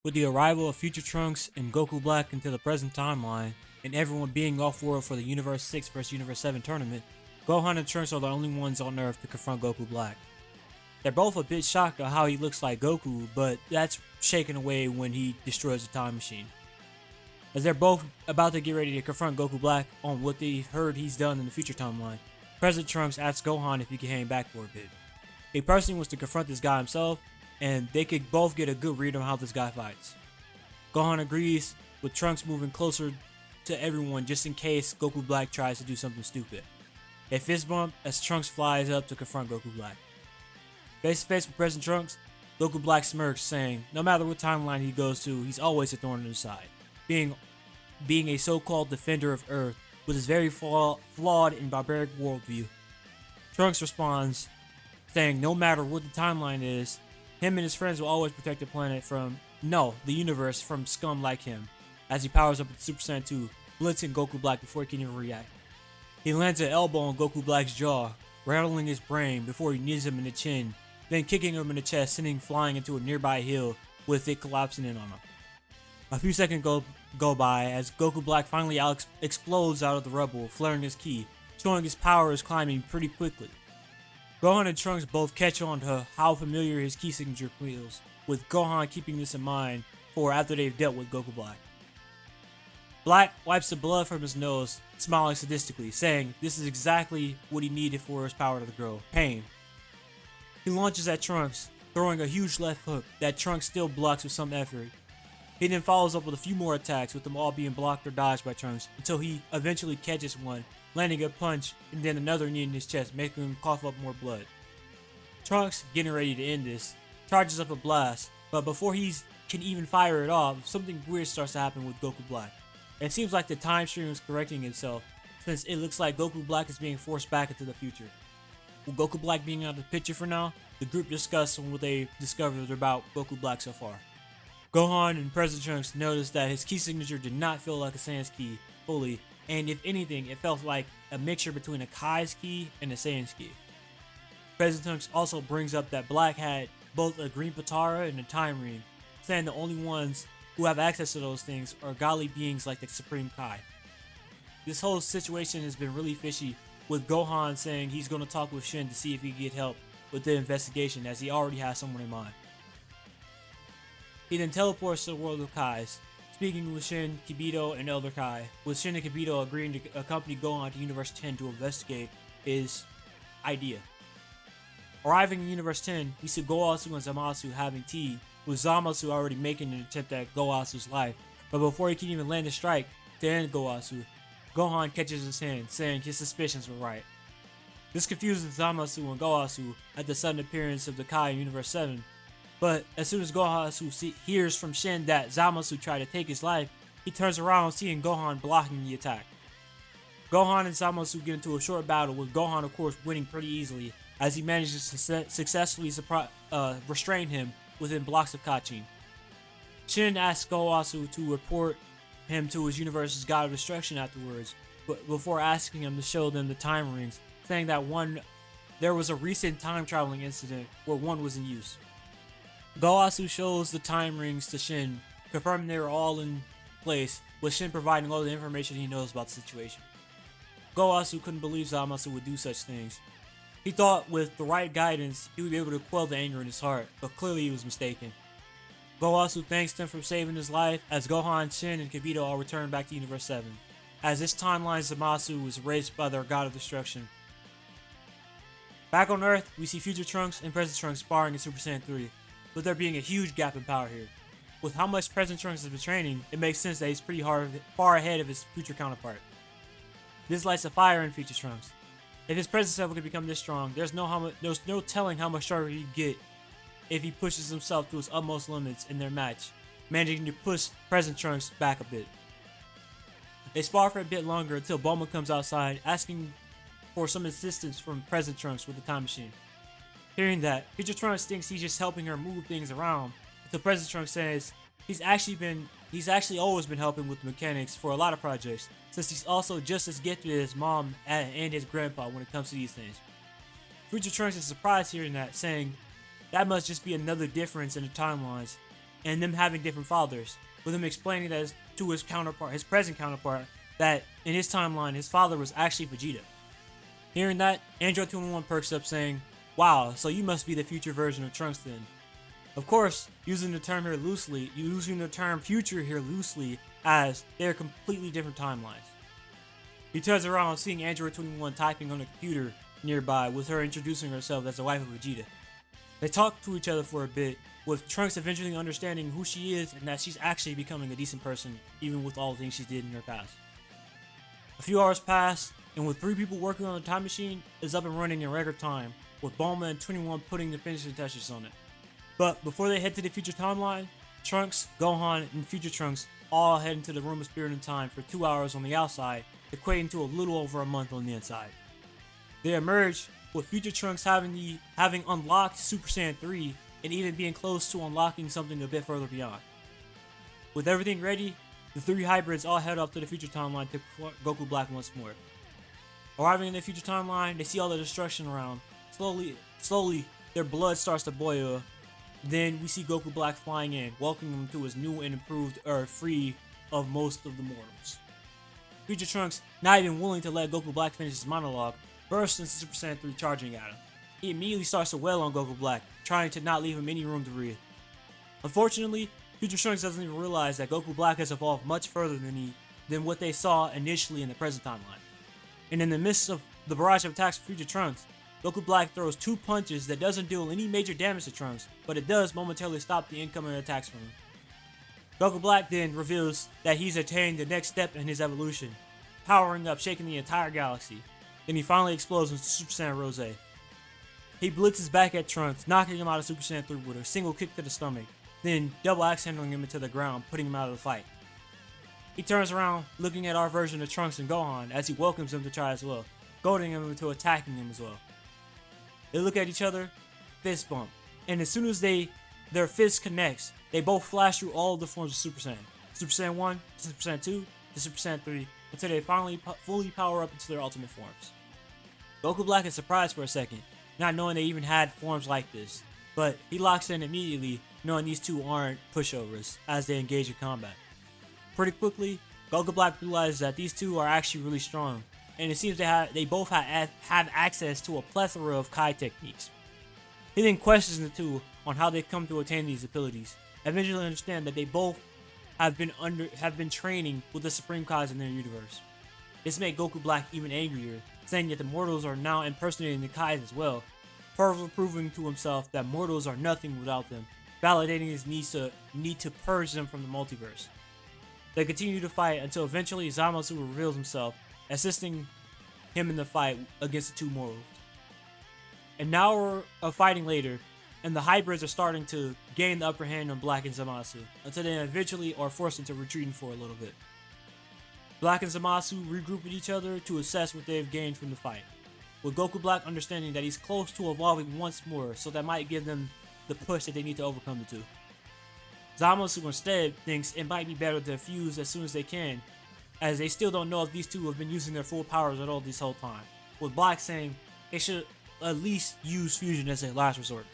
With the arrival of Future Trunks and Goku Black into the present timeline, and everyone being off-world for the Universe 6 vs Universe 7 tournament, Gohan and Trunks are the only ones on Earth to confront Goku Black. They're both a bit shocked at how he looks like Goku, but that's shaken away when he destroys the time machine. As they're both about to get ready to confront Goku Black on what they've heard he's done in the future timeline, President Trunks asks Gohan if he can hang back for a bit. He personally wants to confront this guy himself, and they could both get a good read on how this guy fights. Gohan agrees, with Trunks moving closer to everyone just in case Goku Black tries to do something stupid. A fist bump as Trunks flies up to confront Goku Black. Face to face with President Trunks, Goku Black smirks, saying no matter what timeline he goes to, he's always a thorn in his side, being a so-called defender of Earth with his very flawed and barbaric worldview. Trunks responds, saying no matter what the timeline is, him and his friends will always protect the planet the universe from scum like him, as he powers up with Super Saiyan 2, blitzing Goku Black before he can even react. He lands an elbow on Goku Black's jaw, rattling his brain before he knees him in the chin, then kicking him in the chest, sending him flying into a nearby hill with it collapsing in on him. A few seconds go by as Goku Black finally explodes out of the rubble, flaring his ki, showing his power is climbing pretty quickly. Gohan and Trunks both catch on to how familiar his ki signature feels, with Gohan keeping this in mind for after they've dealt with Goku Black. Black wipes the blood from his nose, smiling sadistically, saying this is exactly what he needed for his power to grow, pain. He launches at Trunks, throwing a huge left hook that Trunks still blocks with some effort. He then follows up with a few more attacks, with them all being blocked or dodged by Trunks, until he eventually catches one, landing a punch and then another knee in his chest, making him cough up more blood. Trunks, getting ready to end this, charges up a blast, but before he can even fire it off, something weird starts to happen with Goku Black. It seems like the time stream is correcting itself, since it looks like Goku Black is being forced back into the future. With Goku Black being out of the picture for now, the group discuss what they discovered about Goku Black so far. Gohan and President Trunks noticed that his ki signature did not feel like a Saiyan's ki fully, and if anything, it felt like a mixture between a Kai's ki and a Saiyan's ki. President Trunks also brings up that Black had both a green Patara and a time ring, saying the only ones who have access to those things are godly beings like the Supreme Kai. This whole situation has been really fishy, with Gohan saying he's going to talk with Shin to see if he can get help with the investigation, as he already has someone in mind. He then teleports to the world of Kais, speaking with Shin, Kibito, and Elder Kai, with Shin and Kibito agreeing to accompany Gohan to Universe 10 to investigate his idea. Arriving in Universe 10, we see Goasu and Zamasu having tea, with Zamasu already making an attempt at Goasu's life, but before he can even land a strike to end Goasu, Gohan catches his hand, saying his suspicions were right. This confuses Zamasu and Goasu at the sudden appearance of the Kai in Universe 7, but as soon as Goasu hears from Shin that Zamasu tried to take his life, he turns around seeing Gohan blocking the attack. Gohan and Zamasu get into a short battle, with Gohan of course winning pretty easily, as he manages to successfully restrain him within blocks of Kachin. Shin asks Goasu to report him to his universe's god of destruction afterwards, but before asking him to show them the time rings, saying that there was a recent time traveling incident where one was in use. Goasu shows the time rings to Shin, confirming they were all in place, with Shin providing all the information he knows about the situation. Goasu couldn't believe Zamasu would do such things. He thought with the right guidance, he would be able to quell the anger in his heart, but clearly he was mistaken. Goasu thanks them for saving his life, as Gohan, Shin, and Kibito all return back to Universe 7, as this timeline Zamasu was erased by their god of destruction. Back on Earth, we see Future Trunks and Present Trunks sparring in Super Saiyan 3, with there being a huge gap in power here. With how much Present Trunks has been training, it makes sense that he's pretty far ahead of his future counterpart. This lights a fire in Future Trunks. If his present self could become this strong, there's no telling how much stronger he'd get if he pushes himself to his utmost limits in their match, managing to push Present Trunks back a bit. They spar for a bit longer until Bulma comes outside, asking for some assistance from Present Trunks with the time machine. Hearing that, Future Trunks thinks he's just helping her move things around, until Present Trunks says he's actually always been helping with mechanics for a lot of projects, since he's also just as gifted as his mom and his grandpa when it comes to these things. Future Trunks is surprised hearing that, saying that must just be another difference in the timelines, and them having different fathers, with him explaining that to his counterpart, his present counterpart, that in his timeline, his father was actually Vegeta. Hearing that, Android 21 perks up saying, "Wow, so you must be the future version of Trunks then." Of course, using the term future here loosely, as they're completely different timelines. He turns around seeing Android 21 typing on a computer nearby, with her introducing herself as the wife of Vegeta. They talk to each other for a bit, with Trunks eventually understanding who she is and that she's actually becoming a decent person, even with all the things she did in her past. A few hours pass, and with 3 people working on the time machine, is up and running in record time, with Bulma and 21 putting the finishing touches on it. But before they head to the future timeline, Trunks, Gohan, and Future Trunks all head into the room of Spirit and Time for 2 hours on the outside, equating to a little over a month on the inside. They emerge with Future Trunks having unlocked Super Saiyan 3 and even being close to unlocking something a bit further beyond. With everything ready, the 3 hybrids all head off to the future timeline to confront Goku Black once more. Arriving in the future timeline, they see all the destruction around. Slowly, their blood starts to boil. Then we see Goku Black flying in, welcoming him to his new and improved Earth, free of most of the mortals. Future Trunks, not even willing to let Goku Black finish his monologue, bursts into Super Saiyan 3, charging at him. He immediately starts to wail on Goku Black, trying to not leave him any room to breathe. Unfortunately, Future Trunks doesn't even realize that Goku Black has evolved much further than what they saw initially in the present timeline. And in the midst of the barrage of attacks from Future Trunks, Goku Black throws 2 punches that doesn't deal any major damage to Trunks, but it does momentarily stop the incoming attacks from him. Goku Black then reveals that he's attained the next step in his evolution, powering up, shaking the entire galaxy. Then he finally explodes into Super Saiyan Rose. He blitzes back at Trunks, knocking him out of Super Saiyan 3 with a single kick to the stomach, then double axe handling him into the ground, putting him out of the fight. He turns around, looking at our version of Trunks and Gohan as he welcomes him to try as well, goading him into attacking him as well. They look at each other, fist bump, and as soon as their fists connects, they both flash through all of the forms of Super Saiyan. Super Saiyan 1, to Super Saiyan 2, to Super Saiyan 3, until they finally fully power up into their ultimate forms. Goku Black is surprised for a second, not knowing they even had forms like this, but he locks in immediately, knowing these two aren't pushovers as they engage in combat. Pretty quickly, Goku Black realizes that these two are actually really strong, and it seems they both have access to a plethora of Kai techniques. He then questions the two on how they come to attain these abilities, and eventually understand that they both have been training with the Supreme Kais in their universe. This made Goku Black even angrier, saying that the mortals are now impersonating the Kais as well, further proving to himself that mortals are nothing without them, validating his need to purge them from the multiverse. They continue to fight until eventually Zamasu reveals himself, assisting him in the fight against the two mortals. An hour of fighting later, and the hybrids are starting to gain the upper hand on Black and Zamasu, until they eventually are forced into retreating for a little bit. Black and Zamasu regroup with each other to assess what they have gained from the fight, with Goku Black understanding that he's close to evolving once more, so that might give them the push that they need to overcome the two. Zamasu instead thinks it might be better to fuse as soon as they can, as they still don't know if these two have been using their full powers at all this whole time, with Black saying they should at least use fusion as a last resort.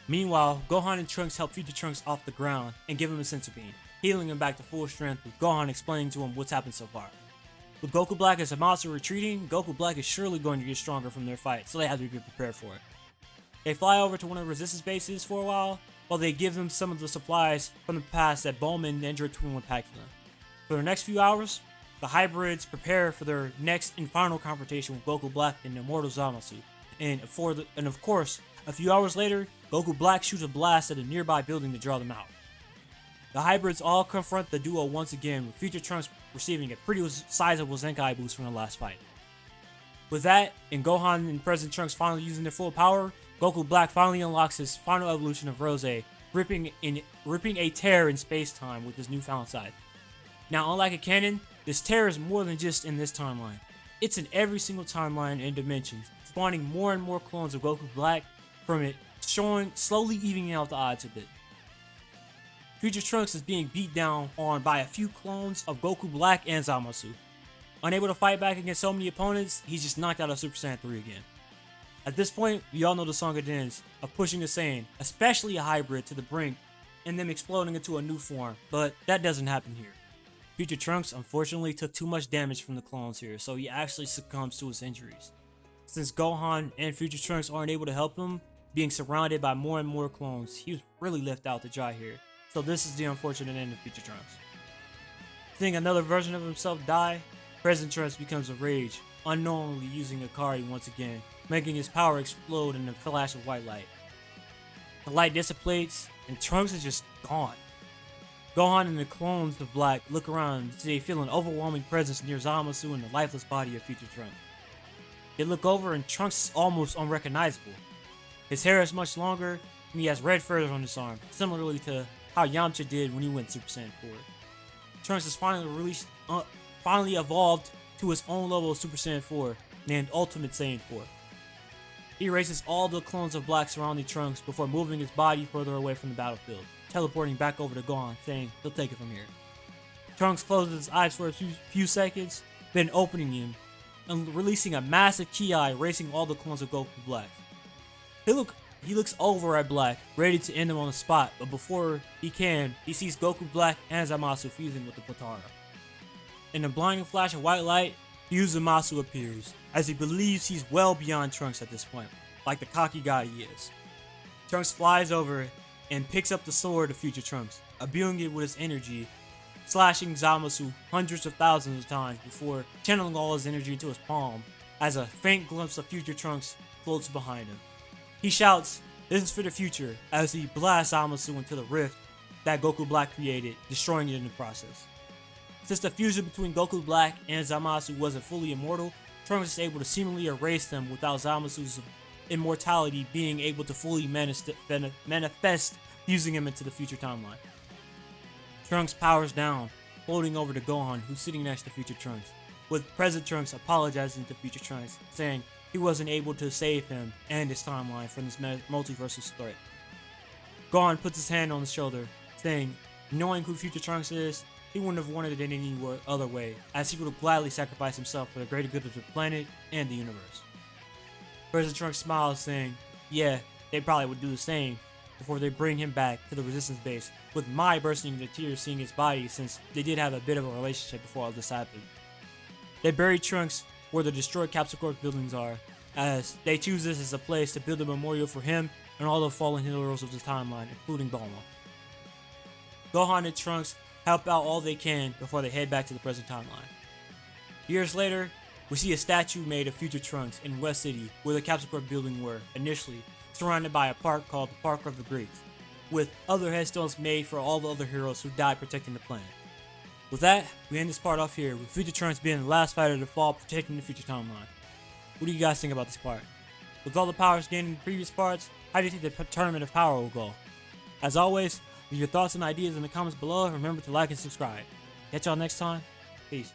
Meanwhile, Gohan and Trunks help Future Trunks off the ground and give him a senzu bean, healing him back to full strength, with Gohan explaining to him what's happened so far. With Goku Black and Zamasu retreating, Goku Black is surely going to get stronger from their fight, so they have to be prepared for it. They fly over to one of the resistance bases for a while they give them some of the supplies from the past that Bulma and Android 21 packed for them. For the next few hours, the hybrids prepare for their next and final confrontation with Goku Black and Immortal Zamasu. And of course, a few hours later, Goku Black shoots a blast at a nearby building to draw them out. The hybrids all confront the duo once again, with Future Trunks receiving a pretty sizable Zenkai boost from the last fight. With that, and Gohan and present Trunks finally using their full power, Goku Black finally unlocks his final evolution of Rose, ripping a tear in space-time with his newfound side. Now, unlike a canon, this tear is more than just in this timeline. It's in every single timeline and dimensions, spawning more and more clones of Goku Black from it, slowly evening out the odds a bit. Future Trunks is being beat down on by a few clones of Goku Black and Zamasu. Unable to fight back against so many opponents, he's just knocked out of Super Saiyan 3 again. At this point, we all know the song it ends of pushing a Saiyan, especially a hybrid, to the brink and them exploding into a new form, but that doesn't happen here. Future Trunks unfortunately took too much damage from the clones here, so he actually succumbs to his injuries. Since Gohan and Future Trunks aren't able to help him, being surrounded by more and more clones, he was really left out to dry here. So this is the unfortunate end of Future Trunks. Seeing another version of himself die, Present Trunks becomes enraged, unknowingly using Akari once again, making his power explode in a flash of white light. The light dissipates, and Trunks is just gone. Gohan and the clones of Black look around and they feel an overwhelming presence near Zamasu and the lifeless body of Future Trunks. They look over and Trunks is almost unrecognizable. His hair is much longer and he has red furs on his arm, similarly to how Yamcha did when he went Super Saiyan 4. Trunks is finally evolved to his own level of Super Saiyan 4, named Ultimate Saiyan 4. He erases all the clones of Black surrounding Trunks before moving his body further away from the battlefield, teleporting back over to Gohan, saying he'll take it from here. Trunks closes his eyes for a few seconds, then opening them and releasing a massive ki eye, erasing all the clones of Goku Black. He looks over at Black, ready to end him on the spot, but before he can, he sees Goku Black and Zamasu fusing with the Potara. In a blinding flash of white light, Zamasu appears, as he believes he's well beyond Trunks at this point, like the cocky god he is. Trunks flies over and picks up the sword of Future Trunks, imbuing it with his energy, slashing Zamasu hundreds of thousands of times before channeling all his energy into his palm, as a faint glimpse of Future Trunks floats behind him. He shouts, "This is for the future," as he blasts Zamasu into the rift that Goku Black created, destroying it in the process. Since the fusion between Goku Black and Zamasu wasn't fully immortal, Trunks is able to seemingly erase them without Zamasu's immortality being able to fully manifest, fusing him into the future timeline. Trunks powers down, floating over to Gohan, who's sitting next to Future Trunks, with present Trunks apologizing to Future Trunks, saying he wasn't able to save him and his timeline from this multiversal threat. Gohan puts his hand on his shoulder, saying, knowing who Future Trunks is, he wouldn't have wanted it in any other way, as he would have gladly sacrificed himself for the greater good of the planet and the universe. Present Trunks smiles, saying, yeah, they probably would do the same before they bring him back to the Resistance base, with Mai bursting into tears seeing his body since they did have a bit of a relationship before all this happened. They bury Trunks where the destroyed Capsule Corp buildings are, as they choose this as a place to build a memorial for him and all the fallen heroes of the timeline, including Bulma. Gohan and Trunks help out all they can before they head back to the present timeline. Years later, we see a statue made of Future Trunks in West City, where the Capsule Corp building were, initially, surrounded by a park called the Park of the Greats, with other headstones made for all the other heroes who died protecting the planet. With that, we end this part off here, with Future Trunks being the last fighter to fall protecting the future timeline. What do you guys think about this part? With all the powers gained in the previous parts, how do you think the Tournament of Power will go? As always, leave your thoughts and ideas in the comments below, and remember to like and subscribe. Catch y'all next time. Peace.